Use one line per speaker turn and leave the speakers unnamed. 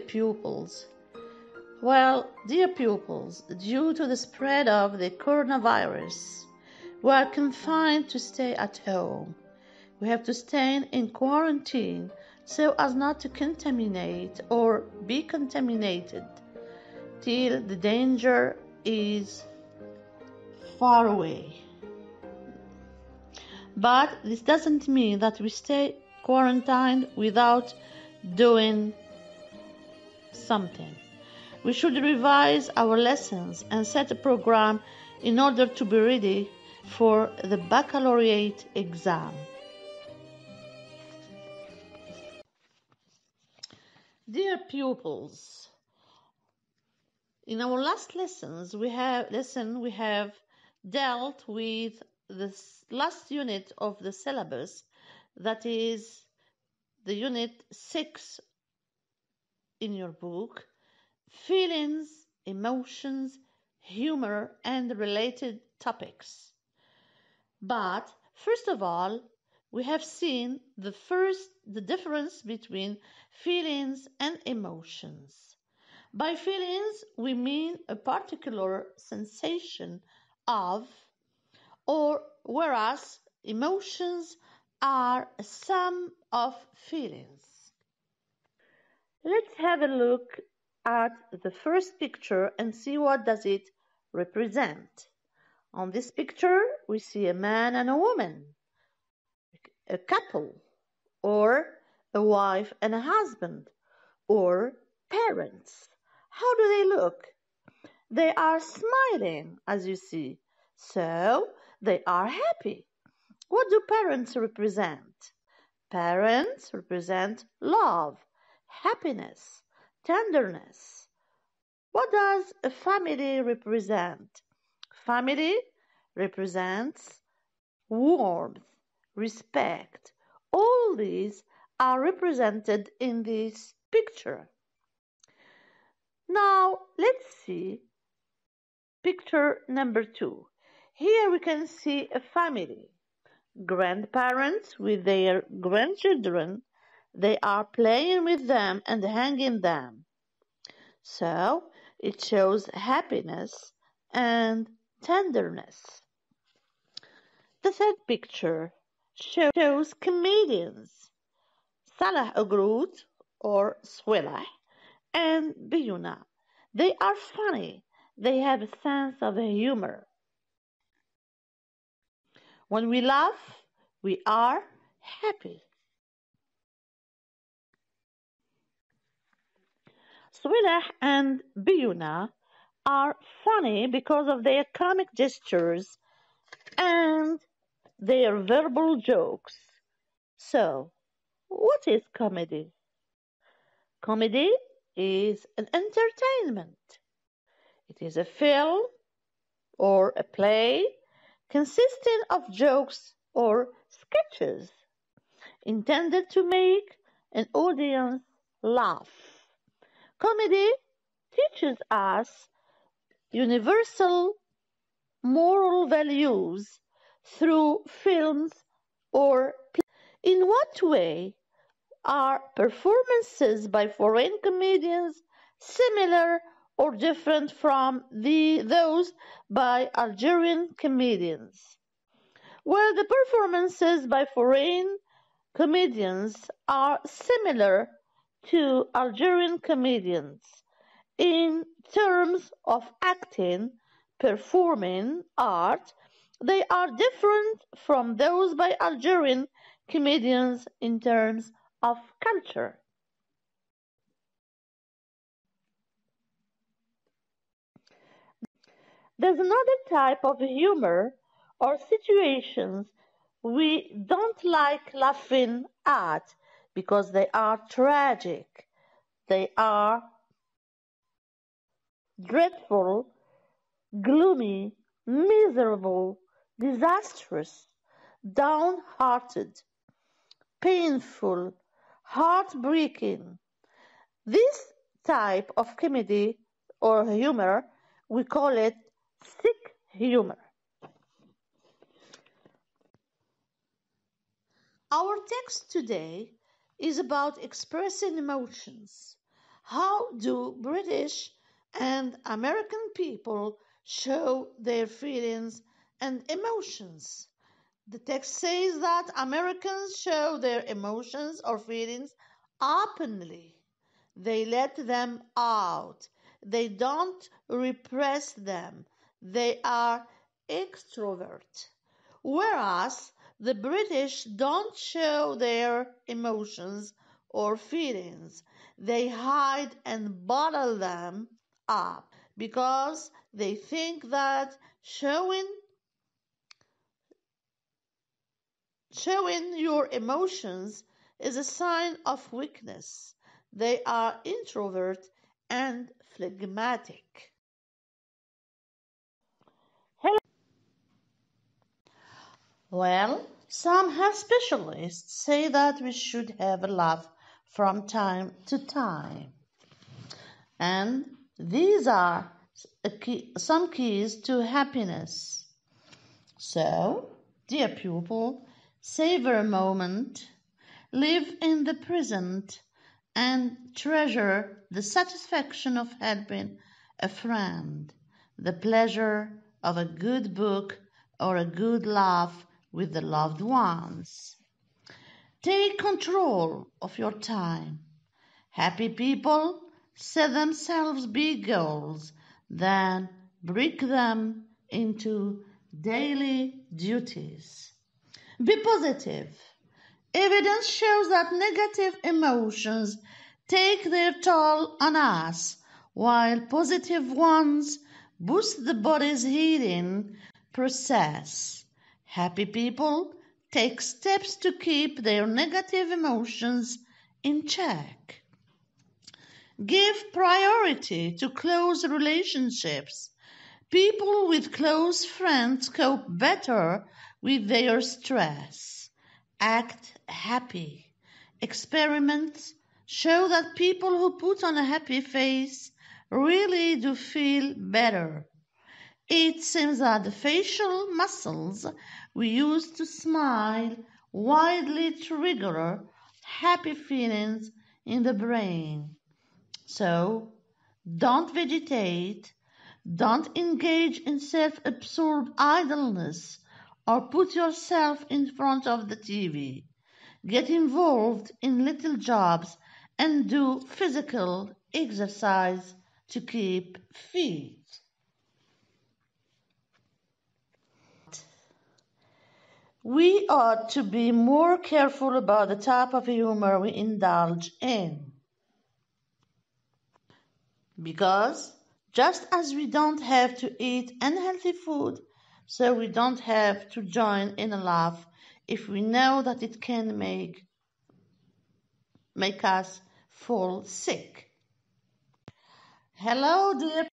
pupils. Well, dear pupils, due to the spread of the coronavirus, we are confined to stay at home. We have to stay in quarantine so as not to contaminate or be contaminated till the danger is far away. But this doesn't mean that we stay quarantined without doing something. We should revise our lessons and set a program in order to be ready for the baccalaureate exam. Dear pupils, in our last lessons we have dealt with the last unit of the syllabus, that is the unit 6 in your book, feelings, emotions, humor, and related topics. But first of all, we have seen the difference between feelings and emotions. By feelings, we mean a particular sensation of, or whereas emotions are a sum of feelings. Let's have a look at the first picture and see what does it represent. On this picture, we see a man and a woman, a couple, or a wife and a husband, or parents. How do they look? They are smiling, as you see, so they are happy. What do parents represent? Parents represent love, happiness, tenderness. What does a family represent? Family represents warmth, respect. All these are represented in this picture. Now, let's see picture number 2. Here we can see a family. Grandparents with their grandchildren. They are playing with them and hanging them. So, it shows happiness and tenderness. The third picture shows comedians. Salah Agrut, or Swelah, and Biyuna. They are funny. They have a sense of humor. When we laugh, we are happy. Swelah and Biyuna are funny because of their comic gestures and their verbal jokes. So, what is comedy? Comedy is an entertainment. It is a film or a play consisting of jokes or sketches intended to make an audience laugh. Comedy teaches us universal moral values through films or plays. In what way are performances by foreign comedians similar or different from those by Algerian comedians? Well, the performances by foreign comedians are similar to Algerian comedians in terms of acting, performing art. They are different from those by Algerian comedians in terms of culture. There's another type of humor or situations we don't like laughing at because they are tragic, they are dreadful, gloomy, miserable, disastrous, downhearted, painful, heartbreaking. This type of comedy or humor, we call it sick humor. Our text today is about expressing emotions. How do British and American people show their feelings and emotions? The text says that Americans show their emotions or feelings openly. They let them out. They don't repress them. They are extrovert. Whereas the British don't show their emotions or feelings. They hide and bottle them up because they think that showing your emotions is a sign of weakness. They are introvert and phlegmatic. Well, some health specialists say that we should have a laugh from time to time. And these are some keys to happiness. So, dear pupil, savor a moment, live in the present, and treasure the satisfaction of helping a friend, the pleasure of a good book or a good laugh with the loved ones. Take control of your time. Happy people set themselves big goals, then break them into daily duties. Be positive. Evidence shows that negative emotions take their toll on us, while positive ones boost the body's healing process. Happy people take steps to keep their negative emotions in check. Give priority to close relationships. People with close friends cope better with their stress. Act happy. Experiments show that people who put on a happy face really do feel better. It seems that the facial muscles we use to smile widely trigger happy feelings in the brain. So, don't vegetate, don't engage in self-absorbed idleness, or put yourself in front of the TV. Get involved in little jobs and do physical exercise to keep fit. We ought to be more careful about the type of humor we indulge in. Because just as we don't have to eat unhealthy food, so we don't have to join in a laugh if we know that it can make us fall sick. Hello, dear